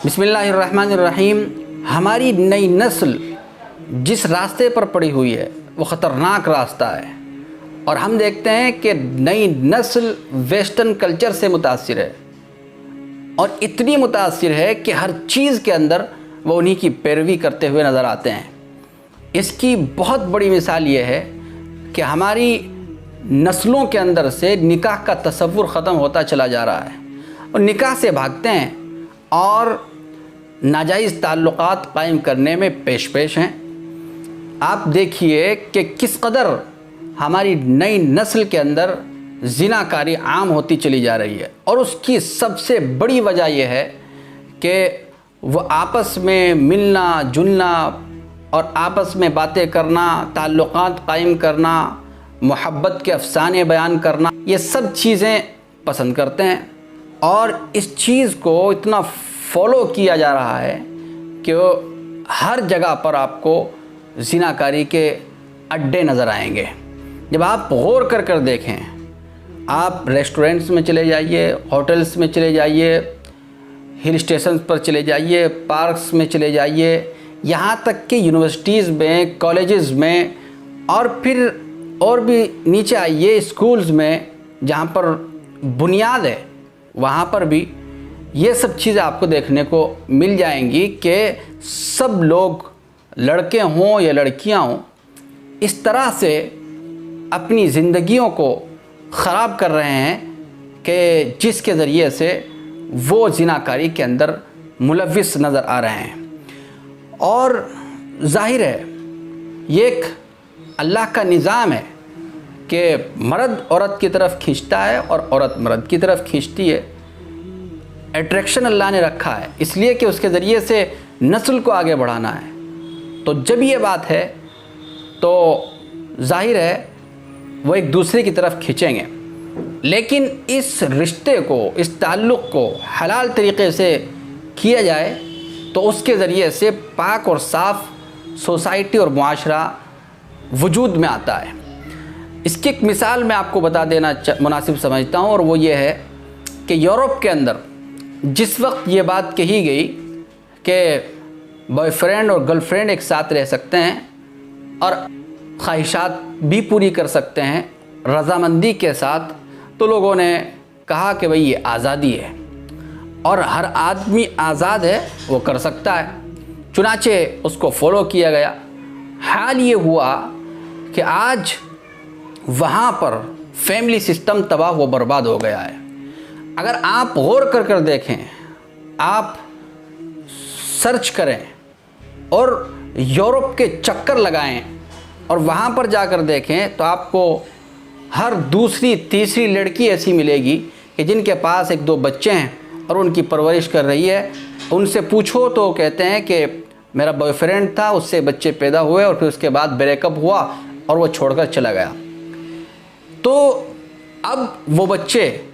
बिस्मिल्लाहिर्रहमानिर्रहीम। हमारी नई नस्ल जिस रास्ते पर पड़ी हुई है वो ख़तरनाक रास्ता है, और हम देखते हैं कि नई नस्ल वेस्टर्न कल्चर से मुतासिर है, और इतनी मुतासिर है कि हर चीज़ के अंदर वो उन्हीं की पैरवी करते हुए नज़र आते हैं। इसकी बहुत बड़ी मिसाल ये है कि हमारी नस्लों के अंदर से निकाह का तसव्वुर ख़त्म होता चला जा रहा है, और निकाह से भागते हैं और नाजायज़ ताल्लुक़ात कायम करने में पेश पेश हैं। आप देखिए कि किस कदर हमारी नई नस्ल के अंदर ज़िनाकारी आम होती चली जा रही है, और उसकी सबसे बड़ी वजह यह है कि वो आपस में मिलना जुलना और आपस में बातें करना, ताल्लुक़ात कायम करना, मोहब्बत के अफ़साने बयान करना, ये सब चीज़ें पसंद करते हैं। और इस चीज़ को इतना फॉलो किया जा रहा है कि हर जगह पर आपको ज़िनाकारी के अड्डे नज़र आएंगे। जब आप गौर कर देखें, आप रेस्टोरेंट्स में चले जाइए, होटल्स में चले जाइए, हिल स्टेशन पर चले जाइए, पार्क्स में चले जाइए, यहाँ तक कि यूनिवर्सिटीज़ में, कॉलेजेस में, और फिर और भी नीचे आइए स्कूल्स में जहाँ पर बुनियाद है, वहाँ पर भी ये सब चीज़ें आपको देखने को मिल जाएंगी कि सब लोग, लड़के हों या लड़कियाँ हों, इस तरह से अपनी ज़िंदगियों को ख़राब कर रहे हैं कि जिसके ज़रिए से वो ज़िनाकारी के अंदर मुलव्विस नज़र आ रहे हैं। और ज़ाहिर है ये एक अल्लाह का निज़ाम है कि मर्द औरत की तरफ खींचता है और औरत मर्द की तरफ खींचती है। अट्रैक्शन अल्लाह ने रखा है इसलिए कि उसके ज़रिए से नस्ल को आगे बढ़ाना है। तो जब ये बात है तो ज़ाहिर है वो एक दूसरे की तरफ खींचेंगे, लेकिन इस रिश्ते को, इस ताल्लुक़ को हलाल तरीक़े से किया जाए तो उसके ज़रिए से पाक और साफ़ सोसाइटी और मुआशरा वजूद में आता है। इसकी एक मिसाल मैं आपको बता देना मुनासिब समझता हूँ, और वो ये है कि यूरोप के अंदर जिस वक्त ये बात कही गई कि बॉयफ्रेंड और गर्लफ्रेंड एक साथ रह सकते हैं और ख्वाहिशात भी पूरी कर सकते हैं रज़ामंदी के साथ, तो लोगों ने कहा कि भाई ये आज़ादी है और हर आदमी आज़ाद है, वो कर सकता है। चुनाचे उसको फॉलो किया गया। हाल ये हुआ कि आज वहाँ पर फैमिली सिस्टम तबाह व बर्बाद हो गया है। अगर आप गौर कर देखें, आप सर्च करें और यूरोप के चक्कर लगाएं और वहाँ पर जाकर देखें, तो आपको हर दूसरी तीसरी लड़की ऐसी मिलेगी कि जिनके पास एक दो बच्चे हैं और उनकी परवरिश कर रही है। उनसे पूछो तो कहते हैं कि मेरा बॉयफ्रेंड था, उससे बच्चे पैदा हुए और फिर उसके बाद ब्रेकअप हुआ और वो छोड़कर चला गया। तो अब वो बच्चे,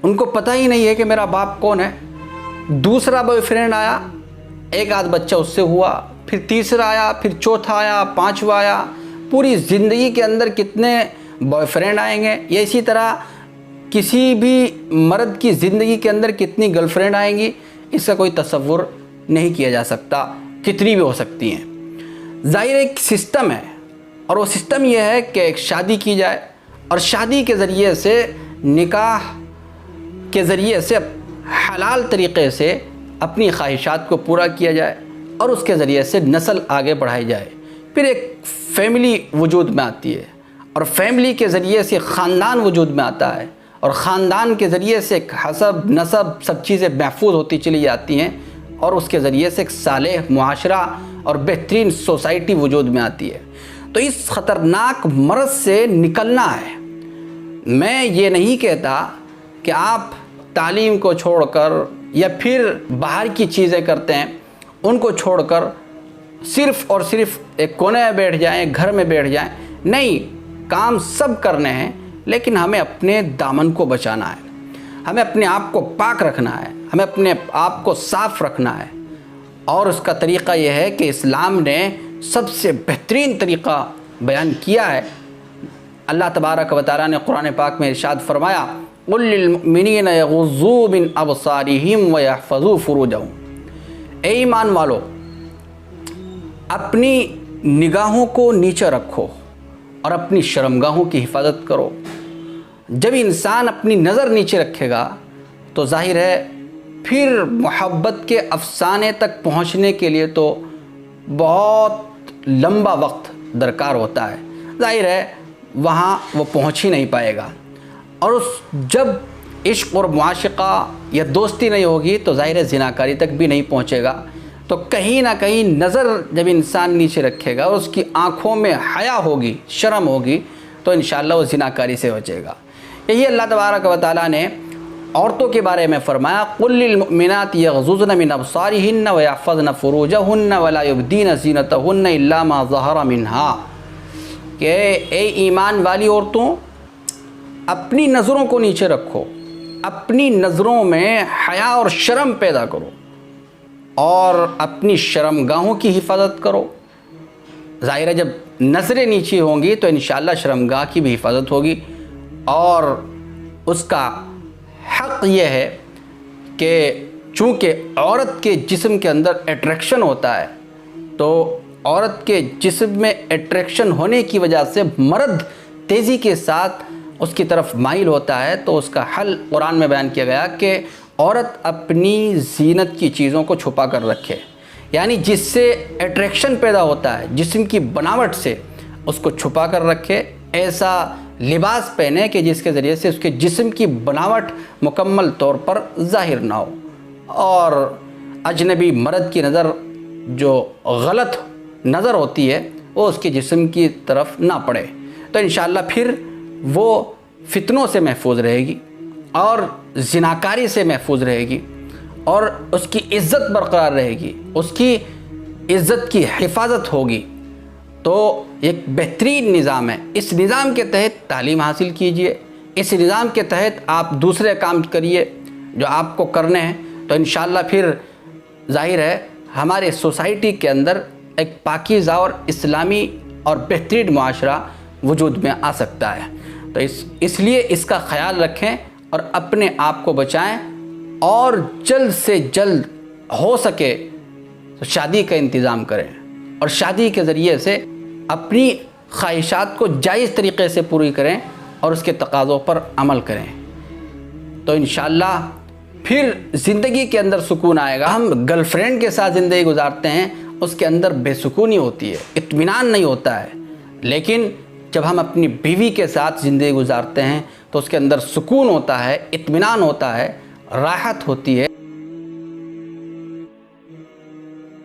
उनको पता ही नहीं है कि मेरा बाप कौन है। दूसरा बॉयफ्रेंड आया, एक आध बच्चा उससे हुआ, फिर तीसरा आया, फिर चौथा आया, पांचवा आया। पूरी ज़िंदगी के अंदर कितने बॉयफ्रेंड आएंगे, या इसी तरह किसी भी मर्द की ज़िंदगी के अंदर कितनी गर्लफ्रेंड आएंगी, इसका कोई तसव्वुर नहीं किया जा सकता। कितनी भी हो सकती हैं। ज़ाहिर एक सिस्टम है, और वो सिस्टम ये है कि एक शादी की जाए और शादी के ज़रिए से, निकाह के ज़रिए से हलाल तरीक़े से अपनी ख्वाहिशात को पूरा किया जाए और उसके ज़रिए से नस्ल आगे बढ़ाई जाए। फिर एक फैमिली वजूद में आती है, और फैमिली के ज़रिए से ख़ानदान वजूद में आता है, और ख़ानदान के ज़रिए से हसब नसब सब चीज़ें महफूज होती चली जाती हैं, और उसके ज़रिए से एक सालेह मुआशरा और बेहतरीन सोसाइटी वजूद में आती है। तो इस ख़तरनाक मर्ज़ से निकलना है। मैं ये नहीं कहता कि आप तालीम को छोड़कर या फिर बाहर की चीज़ें करते हैं उनको छोड़कर सिर्फ़ और सिर्फ एक कोने में बैठ जाएं, घर में बैठ जाएं। नहीं, काम सब करने हैं, लेकिन हमें अपने दामन को बचाना है, हमें अपने आप को पाक रखना है, हमें अपने आप को साफ़ रखना है। और उसका तरीक़ा यह है कि इस्लाम ने सबसे बेहतरीन तरीक़ा बयान किया है। अल्लाह तबारक व तआला ने कुरान पाक में इरशाद फरमाया قل للمؤمنین یغضوا من ابصارہم ویحفظوا فروجہم، اے ایمان والو اپنی نگاہوں کو نیچے رکھو اور اپنی شرمگاہوں کی حفاظت کرو۔ جب انسان اپنی نظر نیچے رکھے گا تو ظاہر ہے پھر محبت کے افسانے تک پہنچنے کے لیے تو بہت لمبا وقت درکار ہوتا ہے، ظاہر ہے وہاں وہ پہنچ ہی نہیں پائے گا۔ اور جب عشق اور معاشقہ یا دوستی نہیں ہوگی تو ظاہر ہے زناکاری تک بھی نہیں پہنچے گا۔ تو کہیں نہ کہیں نظر جب انسان نیچے رکھے گا اور اس کی آنکھوں میں حیا ہوگی، شرم ہوگی، تو انشاءاللہ وہ زناکاری سے بچے گا۔ یہی اللہ تبارک و تعالیٰ نے عورتوں کے بارے میں فرمایا قل للمؤمنات یغضضن من ابصارہن ویحفظن فروجہن ولا یبدین زینتہن الا ما ظہر منہا، کہ اے ایمان والی عورتوں اپنی نظروں کو نیچے رکھو، اپنی نظروں میں حیا اور شرم پیدا کرو اور اپنی شرمگاہوں کی حفاظت کرو۔ ظاہر ہے جب نظریں نیچے ہوں گی تو انشاءاللہ شرمگاہ کی بھی حفاظت ہوگی، اور اس کا حق یہ ہے کہ چونکہ عورت کے جسم کے اندر اٹریکشن ہوتا ہے، تو عورت کے جسم میں اٹریکشن ہونے کی وجہ سے مرد تیزی کے ساتھ اس کی طرف مائل ہوتا ہے، تو اس کا حل قرآن میں بیان کیا گیا کہ عورت اپنی زینت کی چیزوں کو چھپا کر رکھے، یعنی جس سے اٹریکشن پیدا ہوتا ہے جسم کی بناوٹ سے، اس کو چھپا کر رکھے، ایسا لباس پہنے کہ جس کے ذریعے سے اس کے جسم کی بناوٹ مکمل طور پر ظاہر نہ ہو، اور اجنبی مرد کی نظر جو غلط نظر ہوتی ہے وہ اس کے جسم کی طرف نہ پڑے، تو انشاءاللہ پھر وہ فتنوں سے محفوظ رہے گی اور زناکاری سے محفوظ رہے گی، اور اس کی عزت برقرار رہے گی، اس کی عزت کی حفاظت ہوگی۔ تو ایک بہترین نظام ہے، اس نظام کے تحت تعلیم حاصل کیجئے، اس نظام کے تحت آپ دوسرے کام کریے جو آپ کو کرنے ہیں، تو انشاءاللہ پھر ظاہر ہے ہمارے سوسائٹی کے اندر ایک پاکیزہ اور اسلامی اور بہترین معاشرہ وجود میں آ سکتا ہے۔ تو اس لیے اس کا خیال رکھیں اور اپنے آپ کو بچائیں، اور جلد سے جلد ہو سکے تو شادی کا انتظام کریں، اور شادی کے ذریعے سے اپنی خواہشات کو جائز طریقے سے پوری کریں اور اس کے تقاضوں پر عمل کریں، تو انشاءاللہ پھر زندگی کے اندر سکون آئے گا۔ ہم گرل فرینڈ کے ساتھ زندگی گزارتے ہیں، اس کے اندر بے سکونی ہوتی ہے، اطمینان نہیں ہوتا ہے، لیکن جب ہم اپنی بیوی کے ساتھ زندگی گزارتے ہیں تو اس کے اندر سکون ہوتا ہے، اطمینان ہوتا ہے، راحت ہوتی ہے۔